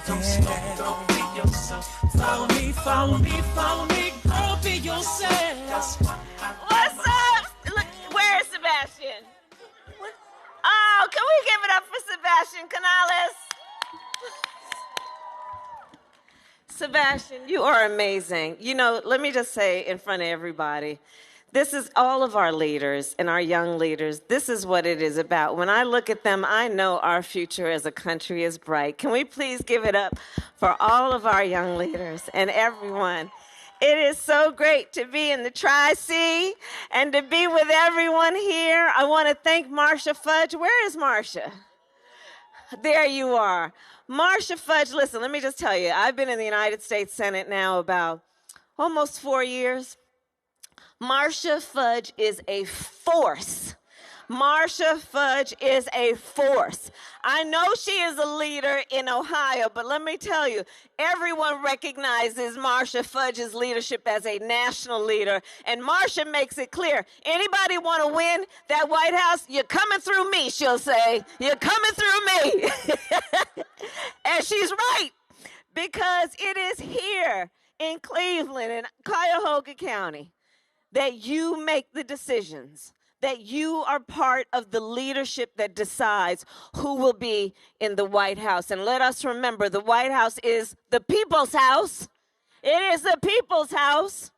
Don't smoke, don't be yourself. Follow me, follow me, follow me. Girl, be yourself. What's up? Look, where is Sebastian? Oh, can we give it up for Sebastian Canales? Sebastian, you are amazing. You know, let me just say in front of everybody, this is all of our leaders and our young leaders. This is what it is about. When I look at them, I know our future as a country is bright. Can we please give it up for all of our young leaders and everyone? It is so great to be in the Tri-C and to be with everyone here. I want to thank Marcia Fudge. Where is Marcia? There you are. Marcia Fudge, listen, let me just tell you, I've been in the United States Senate now about almost 4 years. Marcia Fudge is a force. Marcia Fudge is a force. I know she is a leader in Ohio, but let me tell you, everyone recognizes Marcia Fudge's leadership as a national leader, and Marcia makes it clear, anybody want to win that White House, you're coming through me, she'll say. You're coming through me. And she's right, because it is here in Cleveland and Cuyahoga County that you make the decisions, that you are part of the leadership that decides who will be in the White House. And let us remember, the White House is the people's house. It is the people's house.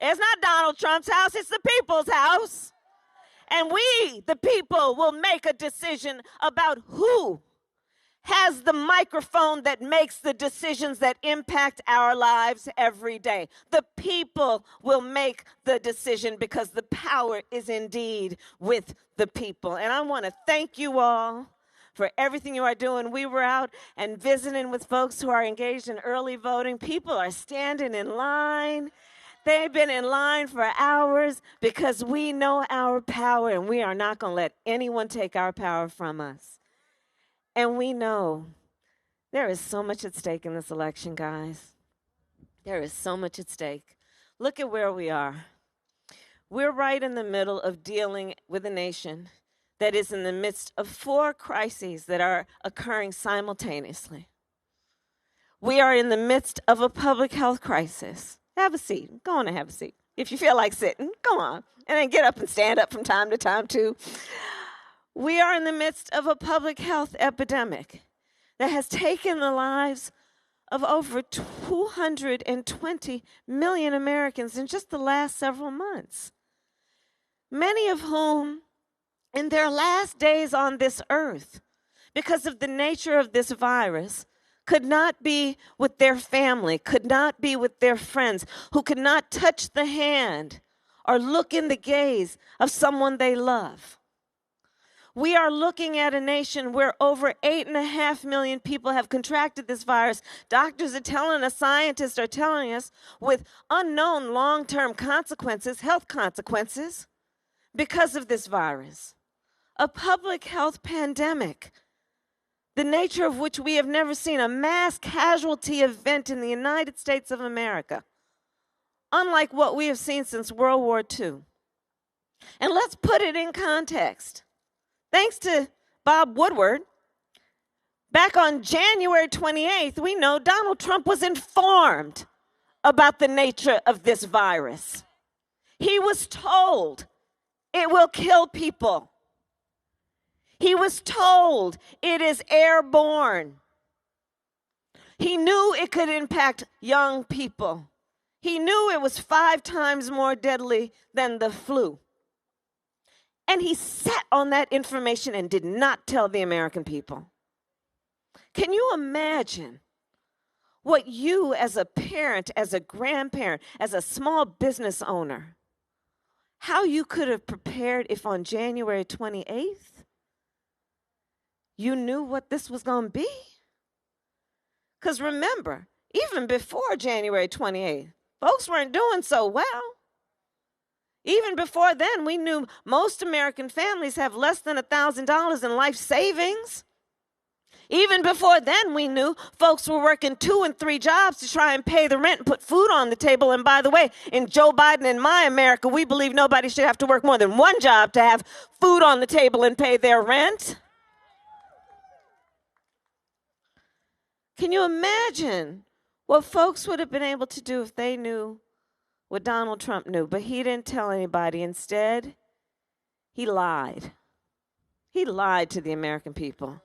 It's not Donald Trump's house, it's the people's house. And we, the people, will make a decision about who has the microphone that makes the decisions that impact our lives every day. The people will make the decision because the power is indeed with the people. And I want to thank you all for everything you are doing. We were out and visiting with folks who are engaged in early voting. People are standing in line. They've been in line for hours because we know our power, and we are not going to let anyone take our power from us. And we know there is so much at stake in this election, guys. There is so much at stake. Look at where we are. We're right in the middle of dealing with a nation that is in the midst of 4 crises that are occurring simultaneously. We are in the midst of a public health crisis. Have a seat. Go on and have a seat. If you feel like sitting, go on. And then get up and stand up from time to time, too. We are in the midst of a public health epidemic that has taken the lives of over 220 million Americans in just the last several months, many of whom in their last days on this earth, because of the nature of this virus, could not be with their family, could not be with their friends, who could not touch the hand or look in the gaze of someone they love. We are looking at a nation where over 8.5 million people have contracted this virus. Doctors are telling us, scientists are telling us, with unknown long-term consequences, health consequences, because of this virus. A public health pandemic, the nature of which we have never seen, a mass casualty event in the United States of America, unlike what we have seen since World War II. And let's put it in context. Thanks to Bob Woodward, back on January 28th, we know Donald Trump was informed about the nature of this virus. He was told it will kill people. He was told it is airborne. He knew it could impact young people. He knew it was 5 times more deadly than the flu. And he sat on that information and did not tell the American people. Can you imagine what you as a parent, as a grandparent, as a small business owner, how you could have prepared if on January 28th, you knew what this was going to be? Because remember, even before January 28th, folks weren't doing so well. Even before then, we knew most American families have less than $1,000 in life savings. Even before then, we knew folks were working 2 and 3 jobs to try and pay the rent and put food on the table. And by the way, in Joe Biden and my America, we believe nobody should have to work more than 1 job to have food on the table and pay their rent. Can you imagine what folks would have been able to do if they knew what Donald Trump knew? But he didn't tell anybody. Instead, he lied. He lied to the American people.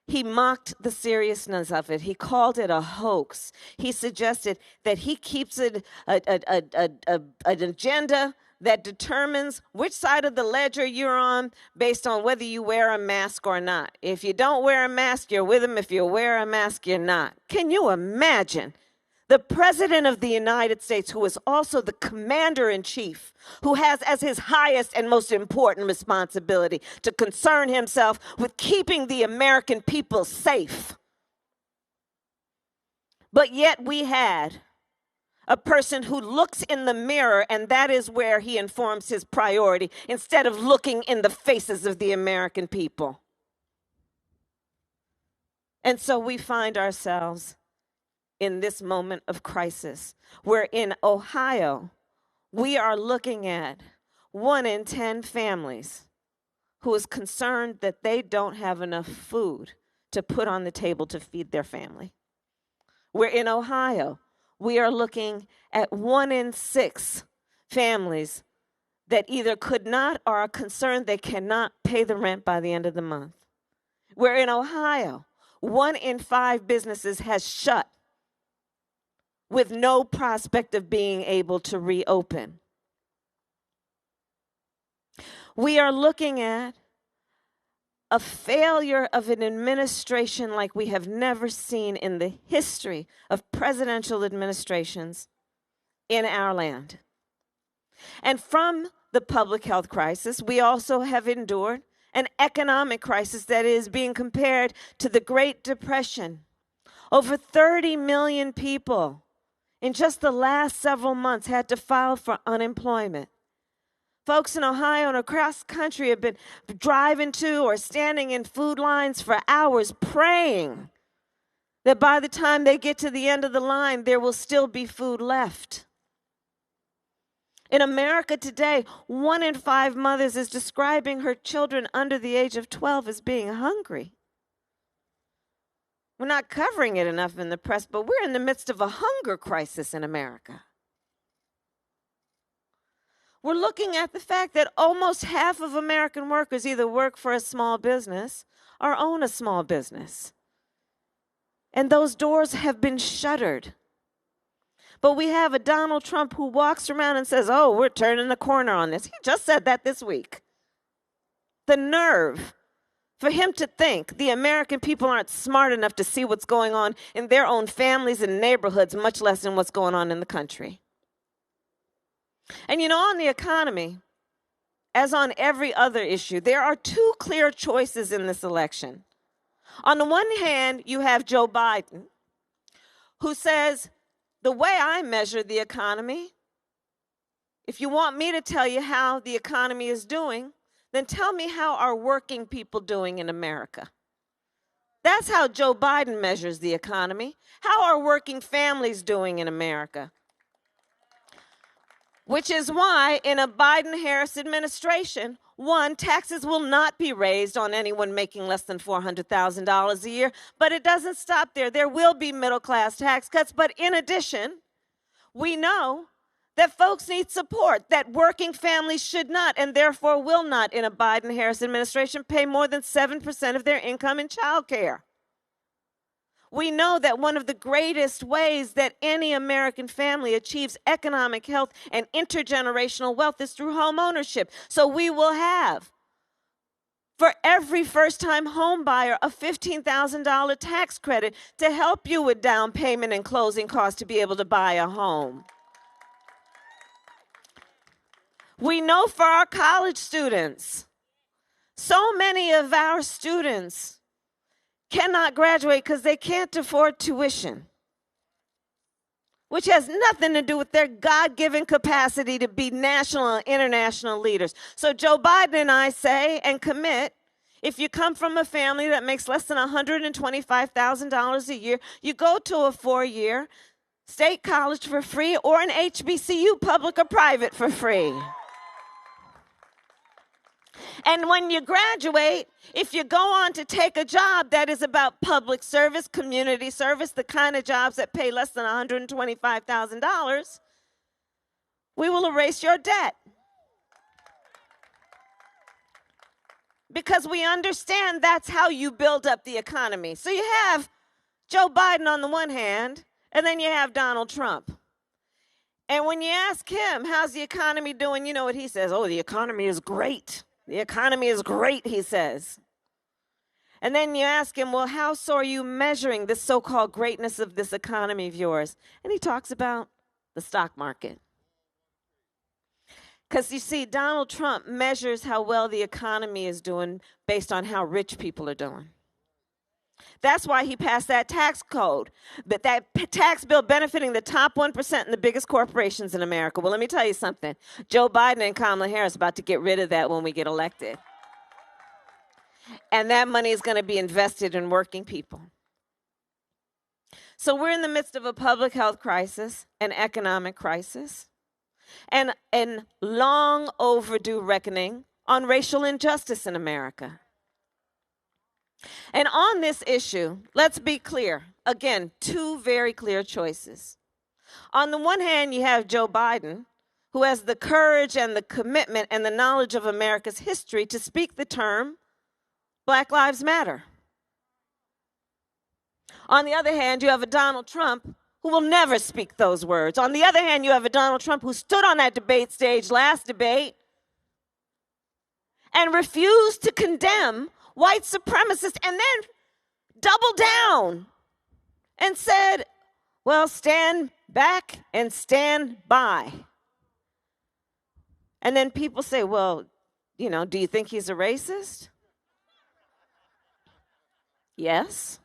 He mocked the seriousness of it. He called it a hoax. He suggested that he keeps it an agenda that determines which side of the ledger you're on based on whether you wear a mask or not. If you don't wear a mask, you're with him. If you wear a mask, you're not. Can you imagine? The President of the United States, who is also the Commander-in-Chief, who has as his highest and most important responsibility to concern himself with keeping the American people safe. But yet we had a person who looks in the mirror, and that is where he informs his priority, instead of looking in the faces of the American people. And so we find ourselves in this moment of crisis, where in Ohio, we are looking at 1 in 10 families who is concerned that they don't have enough food to put on the table to feed their family. Where in Ohio, we are looking at 1 in 6 families that either could not or are concerned they cannot pay the rent by the end of the month. Where in Ohio, 1 in 5 businesses has shut with no prospect of being able to reopen. We are looking at a failure of an administration like we have never seen in the history of presidential administrations in our land. And from the public health crisis, we also have endured an economic crisis that is being compared to the Great Depression. Over 30 million people in just the last several months had to file for unemployment. Folks in Ohio and across the country have been driving to or standing in food lines for hours praying that by the time they get to the end of the line, there will still be food left. In America today, 1 in 5 mothers is describing her children under the age of 12 as being hungry. We're not covering it enough in the press, but we're in the midst of a hunger crisis in America. We're looking at the fact that almost half of American workers either work for a small business or own a small business. And those doors have been shuttered. But we have a Donald Trump who walks around and says, oh, we're turning the corner on this. He just said that this week. The nerve for him to think the American people aren't smart enough to see what's going on in their own families and neighborhoods, much less in what's going on in the country. And you know, on the economy, as on every other issue, there are 2 clear choices in this election. On the one hand, you have Joe Biden, who says, the way I measure the economy, if you want me to tell you how the economy is doing, then tell me how are working people doing in America. That's how Joe Biden measures the economy. How are working families doing in America? Which is why in a Biden-Harris administration, 1, taxes will not be raised on anyone making less than $400,000 a year, but it doesn't stop there. There will be middle-class tax cuts, but in addition, we know that folks need support, that working families should not and therefore will not in a Biden-Harris administration pay more than 7% of their income in child care. We know that one of the greatest ways that any American family achieves economic health and intergenerational wealth is through home ownership. So we will have, for every first-time home buyer, a $15,000 tax credit to help you with down payment and closing costs to be able to buy a home. We know for our college students, so many of our students cannot graduate because they can't afford tuition, which has nothing to do with their God-given capacity to be national and international leaders. So Joe Biden and I say and commit, if you come from a family that makes less than $125,000 a year, you go to a 4-year state college for free or an HBCU, public or private, for free. And when you graduate, if you go on to take a job that is about public service, community service, the kind of jobs that pay less than $125,000, we will erase your debt. Because we understand that's how you build up the economy. So you have Joe Biden on the one hand, and then you have Donald Trump. And when you ask him, how's the economy doing, you know what he says? Oh, the economy is great. The economy is great, he says. And then you ask him, well, how so are you measuring this so-called greatness of this economy of yours? And he talks about the stock market. Because you see, Donald Trump measures how well the economy is doing based on how rich people are doing. That's why he passed that tax code, but that tax bill benefiting the top 1% and the biggest corporations in America. Well, let me tell you something. Joe Biden and Kamala Harris are about to get rid of that when we get elected. And that money is going to be invested in working people. So we're in the midst of a public health crisis, an economic crisis, and a long overdue reckoning on racial injustice in America. And on this issue, let's be clear. Again, two very clear choices. On the one hand, you have Joe Biden, who has the courage and the commitment and the knowledge of America's history to speak the term Black Lives Matter. On the other hand, you have a Donald Trump who will never speak those words. On the other hand, you have a Donald Trump who stood on that debate stage last debate and refused to condemn white supremacists and then doubled down and said, well, stand back and stand by. And then people say, well, you know, do you think he's a racist? Yes.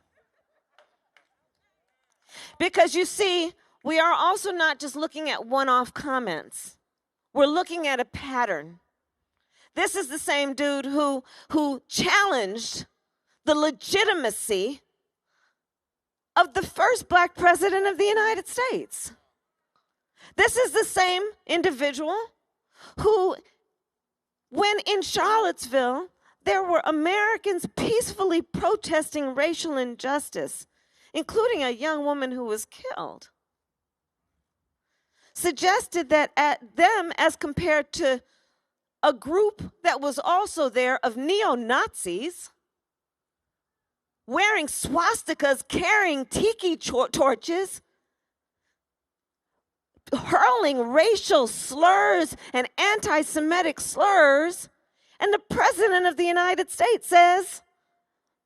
Because you see, we are also not just looking at one-off comments. We're looking at a pattern. This is the same dude who challenged the legitimacy of the first black president of the United States. This is the same individual who, when in Charlottesville, there were Americans peacefully protesting racial injustice, including a young woman who was killed, suggested that at them as compared to a group that was also there of neo-Nazis wearing swastikas, carrying tiki torches, hurling racial slurs and anti-Semitic slurs, and the President of the United States says,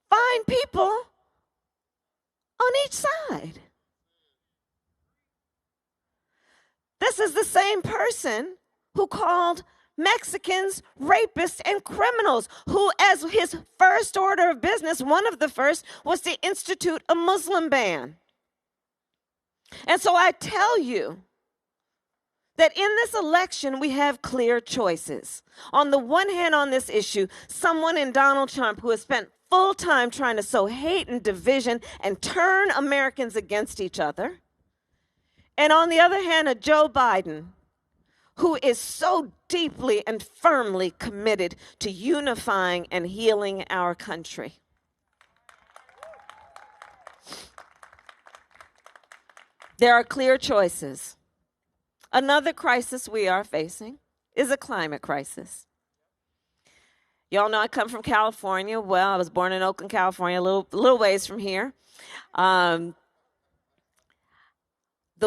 find people on each side. This is the same person who called Mexicans rapists and criminals, who, as his first order of business, one of the first, was to institute a Muslim ban. And so I tell you that in this election, we have clear choices. On the one hand, on this issue, someone in Donald Trump who has spent full time trying to sow hate and division and turn Americans against each other. And on the other hand, a Joe Biden who is so deeply and firmly committed to unifying and healing our country. There are clear choices. Another crisis we are facing is a climate crisis. Y'all know I come from California. Well, I was born in Oakland, California, a little ways from here. The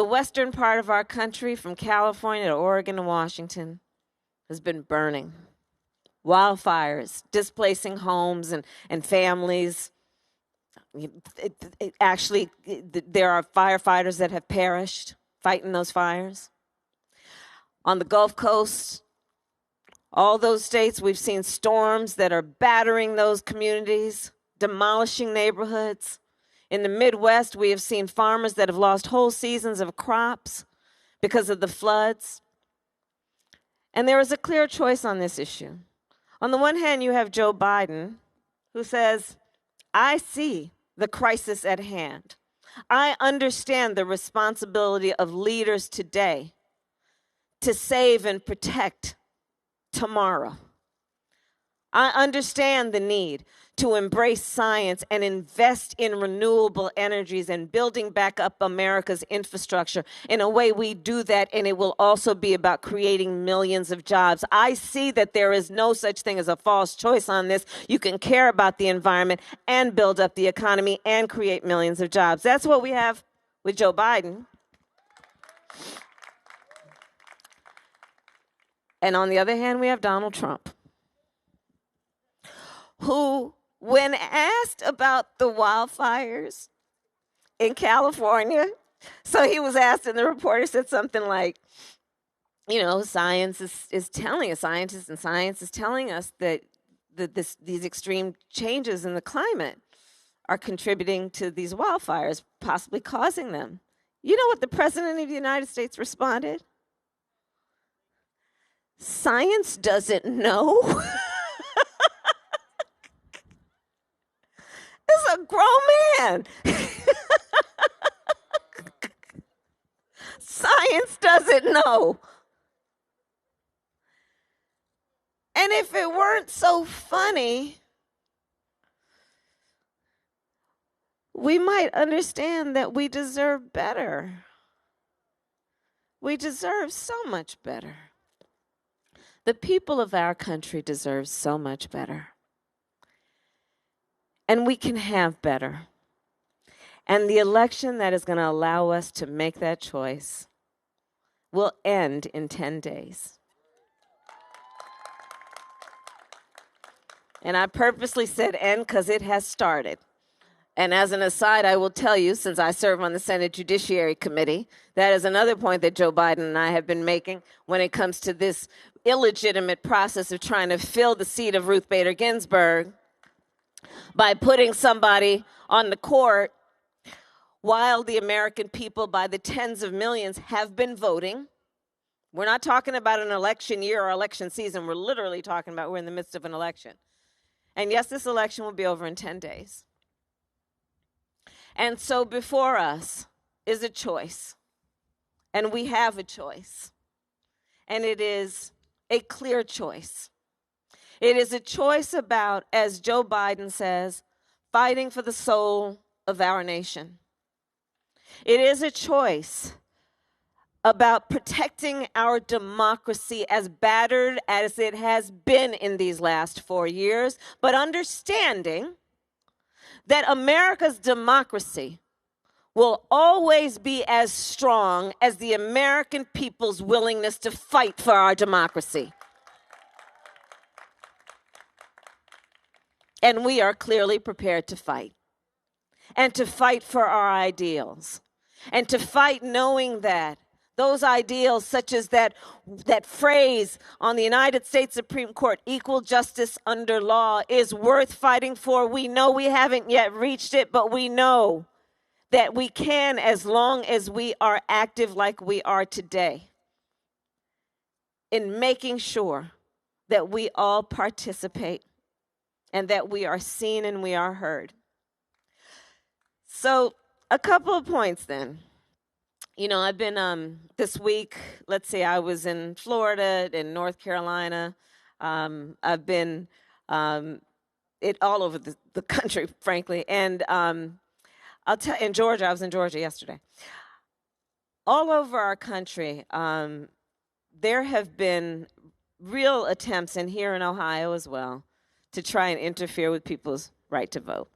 western part of our country, from California to Oregon to Washington, has been burning. Wildfires, displacing homes and families. Actually, there are firefighters that have perished fighting those fires. On the Gulf Coast, all those states, we've seen storms that are battering those communities, demolishing neighborhoods. In the Midwest, we have seen farmers that have lost whole seasons of crops because of the floods. And there is a clear choice on this issue. On the one hand, you have Joe Biden, who says, I see the crisis at hand. I understand the responsibility of leaders today to save and protect tomorrow. I understand the need to embrace science and invest in renewable energies and building back up America's infrastructure. In a way, we do that, and it will also be about creating millions of jobs. I see that there is no such thing as a false choice on this. You can care about the environment and build up the economy and create millions of jobs. That's what we have with Joe Biden. And on the other hand, we have Donald Trump, who, when asked about the wildfires in California, so he was asked, and the reporter said something like, you know, science is telling us, scientists and science is telling us that these extreme changes in the climate are contributing to these wildfires, possibly causing them. You know what the President of the United States responded? Science doesn't know. It's a grown man. Science doesn't know. And if it weren't so funny, we might understand that we deserve better. We deserve so much better. The people of our country deserve so much better. And we can have better. And the election that is going to allow us to make that choice will end in 10 days. And I purposely said end because it has started. And as an aside, I will tell you, since I serve on the Senate Judiciary Committee, that is another point that Joe Biden and I have been making when it comes to this illegitimate process of trying to fill the seat of Ruth Bader Ginsburg by putting somebody on the court while the American people, by the tens of millions, have been voting. We're not talking about an election year or election season. We're literally talking about we're in the midst of an election. And yes, this election will be over in 10 days. And so before us is a choice. And we have a choice. And it is a clear choice. It is a choice about, as Joe Biden says, fighting for the soul of our nation. It is a choice about protecting our democracy, as battered as it has been in these last 4 years, but understanding that America's democracy will always be as strong as the American people's willingness to fight for our democracy. And we are clearly prepared to fight. And to fight for our ideals. And to fight knowing that those ideals, such as that phrase on the United States Supreme Court, equal justice under law, is worth fighting for. We know we haven't yet reached it, but we know that we can as long as we are active like we are today in making sure that we all participate and that we are seen and we are heard. So a couple of points then. You know, I've been this week, let's see, I was in Florida, in North Carolina. I've been all over the country, frankly. And in Georgia, I was in Georgia yesterday. All over our country, there have been real attempts, and here in Ohio as well, to try and interfere with people's right to vote.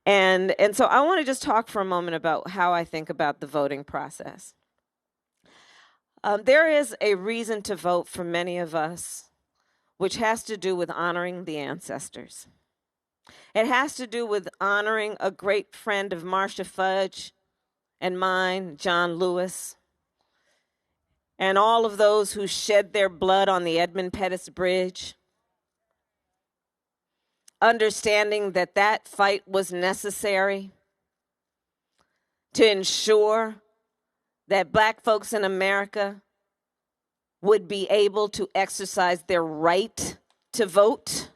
And so I want to just talk for a moment about how I think about the voting process. There is a reason to vote for many of us, which has to do with honoring the ancestors. It has to do with honoring a great friend of Marcia Fudge and mine, John Lewis, and all of those who shed their blood on the Edmund Pettus Bridge. Understanding that that fight was necessary to ensure that Black folks in America would be able to exercise their right to vote.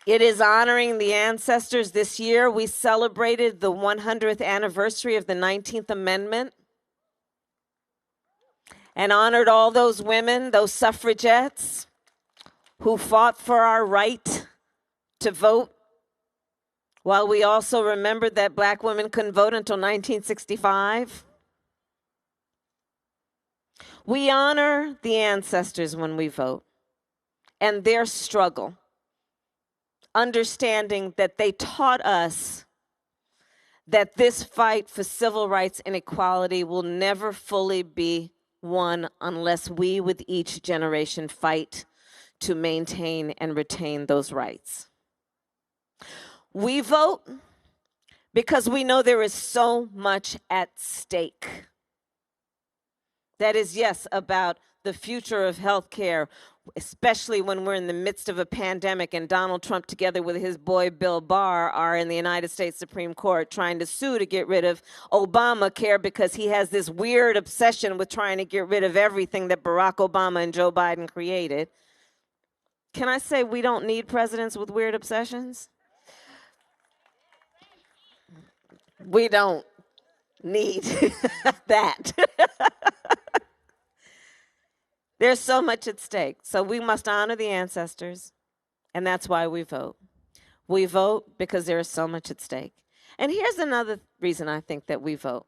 It is honoring the ancestors. This year, we celebrated the 100th anniversary of the 19th Amendment. and honored all those women, those suffragettes who fought for our right to vote, while we also remembered that black women couldn't vote until 1965. We honor the ancestors when we vote and their struggle, understanding that they taught us that this fight for civil rights and equality will never fully be won unless we, with each generation, fight to maintain and retain those rights. We vote because we know there is so much at stake. That is, yes, about the future of healthcare, especially when we're in the midst of a pandemic and Donald Trump, together with his boy Bill Barr, are in the United States Supreme Court trying to sue to get rid of Obamacare because he has this weird obsession with trying to get rid of everything that Barack Obama and Joe Biden created. Can I say we don't need presidents with weird obsessions? We don't need that. There's so much at stake. So we must honor the ancestors, and that's why we vote. We vote because there is so much at stake. And here's another reason I think that we vote.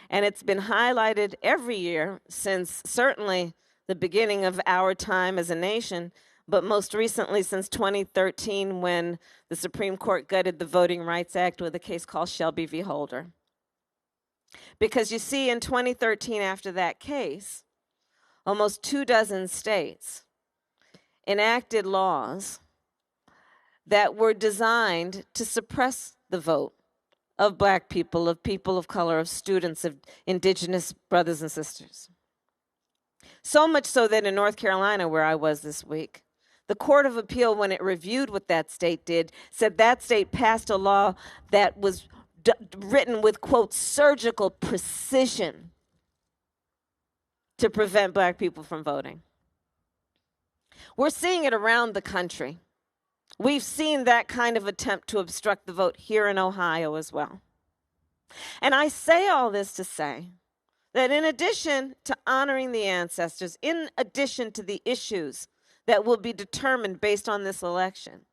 And it's been highlighted every year since certainly the beginning of our time as a nation, but most recently since 2013 when the Supreme Court gutted the Voting Rights Act with a case called Shelby v. Holder. Because you see, in 2013, after that case, almost 24 states enacted laws that were designed to suppress the vote of black people, of people of color, of students, of indigenous brothers and sisters. So much so that in North Carolina, where I was this week, the Court of Appeal, when it reviewed what that state did, said that state passed a law that was written with, quote, surgical precision to prevent black people from voting. We're seeing it around the country. We've seen that kind of attempt to obstruct the vote here in Ohio as well. And I say all this to say that in addition to honoring the ancestors, in addition to the issues that will be determined based on this election,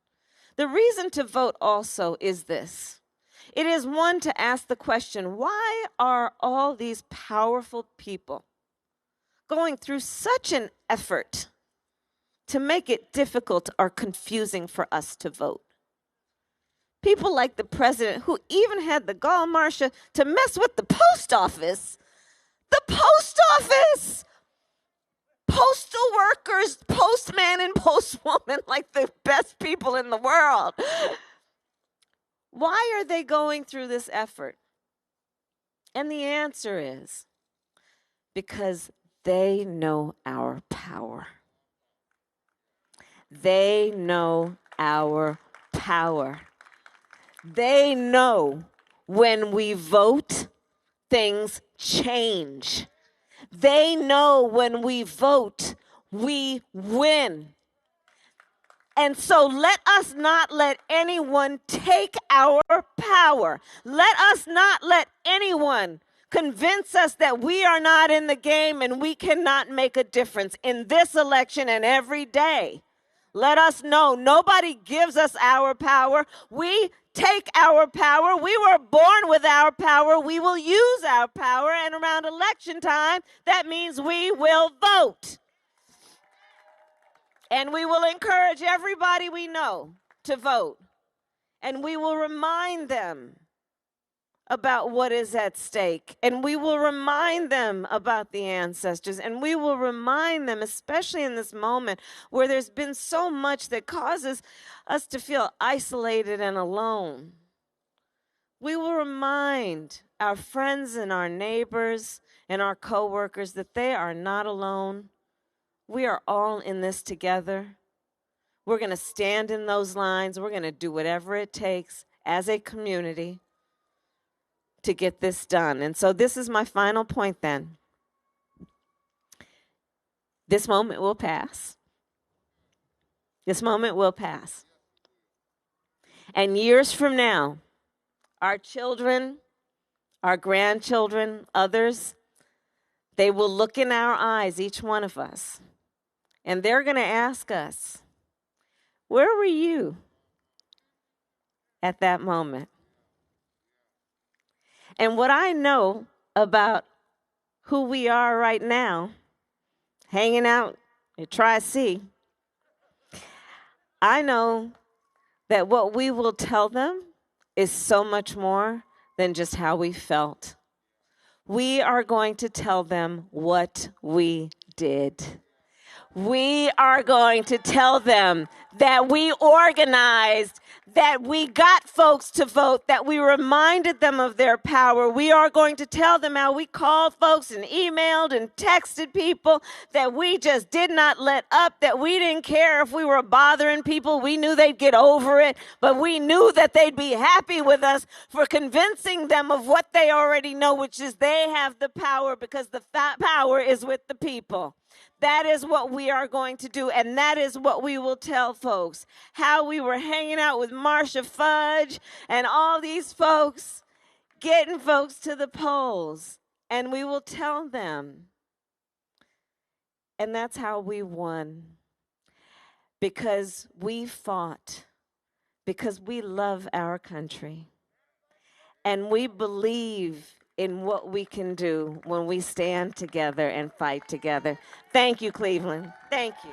the reason to vote also is this. It is one to ask the question, why are all these powerful people going through such an effort to make it difficult or confusing for us to vote? People like the president, who even had the gall, Marcia, to mess with the post office. The post office! Postal workers, postman and postwoman, like the best people in the world. Why are they going through this effort? And the answer is because they know our power. They know our power. They know when we vote, things change. They know when we vote, we win. And so let us not let anyone take our power. Let us not let anyone convince us that we are not in the game and we cannot make a difference in this election and every day. Let us know nobody gives us our power. We take our power. We were born with our power. We will use our power. And around election time, that means we will vote. And we will encourage everybody we know to vote. And we will remind them about what is at stake. And we will remind them about the ancestors. And we will remind them, especially in this moment where there's been so much that causes us to feel isolated and alone. We will remind our friends and our neighbors and our coworkers that they are not alone. We are all in this together. We're going to stand in those lines. We're going to do whatever it takes as a community to get this done. And so this is my final point then. This moment will pass. This moment will pass. And years from now, our children, our grandchildren, others, They will look in our eyes, each one of us, and they're going to ask us, where were you at that moment? And what I know about who we are right now, hanging out at Tri-C, I know that what we will tell them is so much more than just how we felt. We are going to tell them what we did. We are going to tell them that we organized, that we got folks to vote, that we reminded them of their power. We are going to tell them how we called folks and emailed and texted people, that we just did not let up, that we didn't care if we were bothering people. We knew they'd get over it, but we knew that they'd be happy with us for convincing them of what they already know, which is they have the power, because the power is with the people. That is what we are going to do, and that is what we will tell folks. How we were hanging out with Marsha Fudge and all these folks, getting folks to the polls, and we will tell them. And that's how we won, because we fought, because we love our country, and we believe in what we can do when we stand together and fight together. Thank you, Cleveland. Thank you.